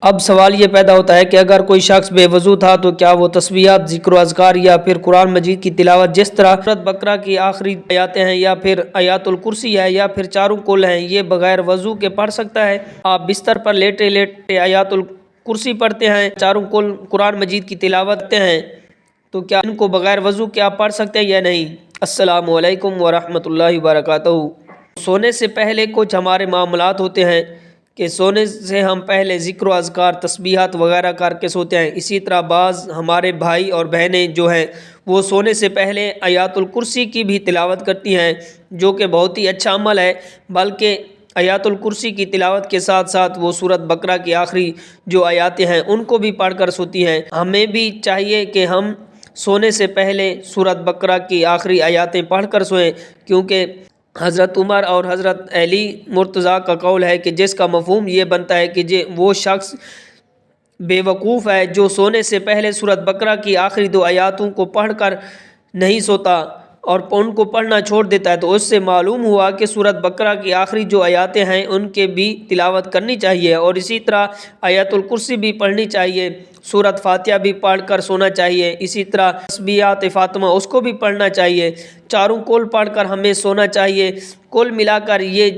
اب سوال یہ پیدا ہوتا ہے کہ اگر کوئی شخص بے وضو تھا تو کیا وہ تسبیحات، ذکر و اذکار یا پھر قرآن مجید کی تلاوت جس طرح سورۃ بقرہ کی آخری آیاتیں ہیں یا پھر آیات الکرسی ہے یا پھر چاروں کل ہیں، یہ بغیر وضو کے پڑھ سکتا ہے؟ آپ بستر پر لیٹے لیٹے آیات الکرسی پڑھتے ہیں، چاروں کل قرآن مجید کی تلاوت کرتے ہیں، تو کیا ان کو بغیر وضو کے آپ پڑھ سکتے ہیں یا نہیں؟ السلام علیکم ورحمۃ اللہ وبرکاتہ۔ سونے سے پہلے کچھ ہمارے معاملات ہوتے ہیں کہ سونے سے ہم پہلے ذکر و اذکار، تسبیحات وغیرہ کر کے سوتے ہیں۔ اسی طرح بعض ہمارے بھائی اور بہنیں جو ہیں وہ سونے سے پہلے آیات الکرسی کی بھی تلاوت کرتی ہیں، جو کہ بہت ہی اچھا عمل ہے، بلکہ آیات الکرسی کی تلاوت کے ساتھ ساتھ وہ سورۃ بقرہ کی آخری جو آیاتیں ہیں ان کو بھی پڑھ کر سوتی ہیں۔ ہمیں بھی چاہیے کہ ہم سونے سے پہلے سورۃ بقرہ کی آخری آیاتیں پڑھ کر سوئیں، کیونکہ حضرت عمر اور حضرت علی مرتضیٰ کا قول ہے کہ جس کا مفہوم یہ بنتا ہے کہ وہ شخص بے وقوف ہے جو سونے سے پہلے سورۃ بقرہ کی آخری دو آیاتوں کو پڑھ کر نہیں سوتا اور ان کو پڑھنا چھوڑ دیتا ہے، تو اس سے معلوم ہوا کہ سورۃ بقرہ کی آخری جو آیاتیں ہیں ان کے بھی تلاوت کرنی چاہیے، اور اسی طرح آیات الکرسی بھی پڑھنی چاہیے، سورۃ فاتحہ بھی پڑھ کر سونا چاہیے، اسی طرح تسبیحات فاطمہ اس کو بھی پڑھنا چاہیے، چاروں کل پڑھ کر ہمیں سونا چاہیے۔ کل ملا کر یہ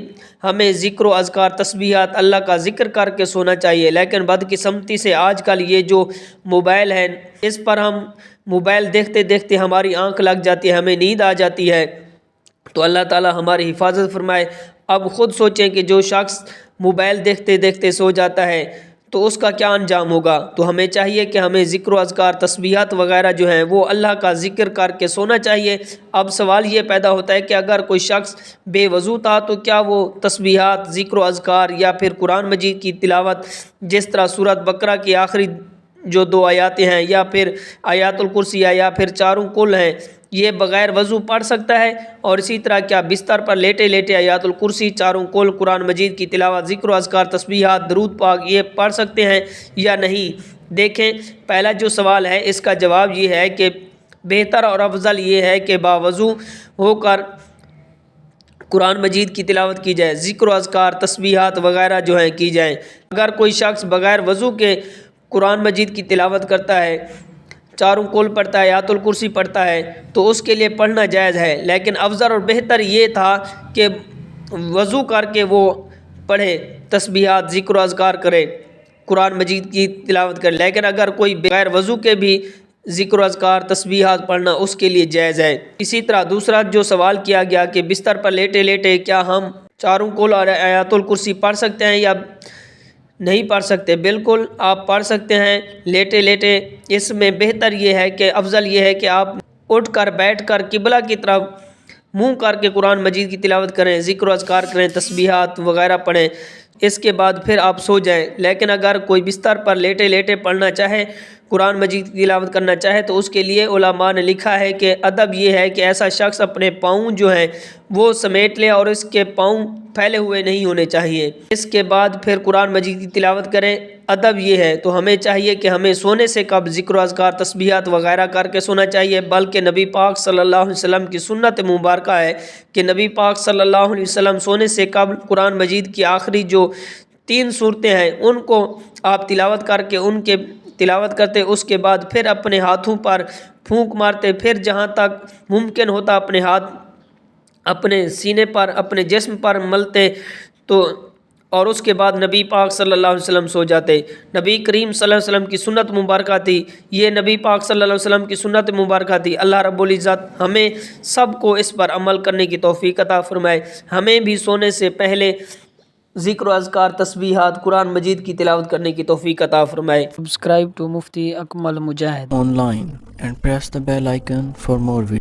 ہمیں ذکر و اذکار، تسبیحات، اللہ کا ذکر کر کے سونا چاہیے۔ لیکن بدقسمتی سے آج کل یہ جو موبائل ہے، اس پر ہم موبائل دیکھتے دیکھتے ہماری آنکھ لگ جاتی ہے، ہمیں نیند آ جاتی ہے، تو اللہ تعالی ہماری حفاظت فرمائے۔ اب خود سوچیں کہ جو شخص موبائل دیکھتے دیکھتے سو جاتا ہے تو اس کا کیا انجام ہوگا؟ تو ہمیں چاہیے کہ ہمیں ذکر و اذکار، تسبیحات وغیرہ جو ہیں وہ اللہ کا ذکر کر کے سونا چاہیے۔ اب سوال یہ پیدا ہوتا ہے کہ اگر کوئی شخص بے وضو تھا تو کیا وہ تسبیحات، ذکر و اذکار یا پھر قرآن مجید کی تلاوت جس طرح سورۃ بقرہ کی آخری جو دو آیاتیں ہیں یا پھر آیات الکرسی ہے یا پھر چاروں کل ہیں، یہ بغیر وضو پڑھ سکتا ہے؟ اور اسی طرح کیا بستر پر لیٹے لیٹے آیات الکرسی، چاروں کل، قرآن مجید کی تلاوت، ذکر و اذکار، تسبیحات، درود پاک یہ پڑھ سکتے ہیں یا نہیں؟ دیکھیں، پہلا جو سوال ہے اس کا جواب یہ ہے کہ بہتر اور افضل یہ ہے کہ باوضو ہو کر قرآن مجید کی تلاوت کی جائے، ذکر و اذکار، تسبیحات وغیرہ جو ہیں کی جائیں۔ اگر کوئی شخص بغیر وضو کے قرآن مجید کی تلاوت کرتا ہے، چاروں کل پڑھتا ہے، آیات الکرسی پڑھتا ہے، تو اس کے لیے پڑھنا جائز ہے، لیکن افضل اور بہتر یہ تھا کہ وضو کر کے وہ پڑھے، تسبیحات، ذکر و اذکار کرے، قرآن مجید کی تلاوت کرے۔ لیکن اگر کوئی بغیر وضو کے بھی ذکر و اذکار، تسبیحات پڑھنا اس کے لیے جائز ہے۔ اسی طرح دوسرا جو سوال کیا گیا کہ بستر پر لیٹے لیٹے کیا ہم چاروں کل اور آیات الکرسی پڑھ سکتے ہیں یا نہیں پڑھ سکتے؟ بالکل آپ پڑھ سکتے ہیں لیٹے لیٹے۔ اس میں بہتر یہ ہے کہ افضل یہ ہے کہ آپ اٹھ کر بیٹھ کر قبلہ کی طرف منہ کر کے قرآن مجید کی تلاوت کریں، ذکر و اذکار کریں، تسبیحات وغیرہ پڑھیں، اس کے بعد پھر آپ سو جائیں۔ لیکن اگر کوئی بستر پر لیٹے لیٹے پڑھنا چاہے، قرآن مجید کی تلاوت کرنا چاہے، تو اس کے لیے علماء نے لکھا ہے کہ ادب یہ ہے کہ ایسا شخص اپنے پاؤں جو ہیں وہ سمیٹ لے اور اس کے پاؤں پھیلے ہوئے نہیں ہونے چاہیے، اس کے بعد پھر قرآن مجید کی تلاوت کریں، ادب یہ ہے۔ تو ہمیں چاہیے کہ ہمیں سونے سے قبل ذکر و اذکار، تسبیحات وغیرہ کر کے سونا چاہیے، بلکہ نبی پاک صلی اللہ علیہ وسلم کی سنت مبارکہ ہے کہ نبی پاک صلی اللہ علیہ وسلم سونے سے قبل قرآن مجید کی آخری جو 3 صورتیں ہیں ان کو آپ تلاوت کر کے ان کے تلاوت کرتے، اس کے بعد پھر اپنے ہاتھوں پر پھونک مارتے، پھر جہاں تک ممکن ہوتا اپنے ہاتھ اپنے سینے پر، اپنے جسم پر ملتے، تو اور اس کے بعد نبی پاک صلی اللہ علیہ وسلم سو جاتے۔ نبی کریم صلی اللہ علیہ وسلم کی سنت مبارکہ تھی یہ، نبی پاک صلی اللہ علیہ وسلم کی سنت مبارکہ تھی۔ اللہ رب العزت ہمیں سب کو اس پر عمل کرنے کی توفیق عطا فرمائے۔ ہمیں بھی سونے سے پہلے ذکر و اذکار، تسبیحات، قرآن مجید کی تلاوت کرنے کی توفیق عطا فرمائے۔ Subscribe to Mufti Akmal Mujahid online and press the bell icon for more videos.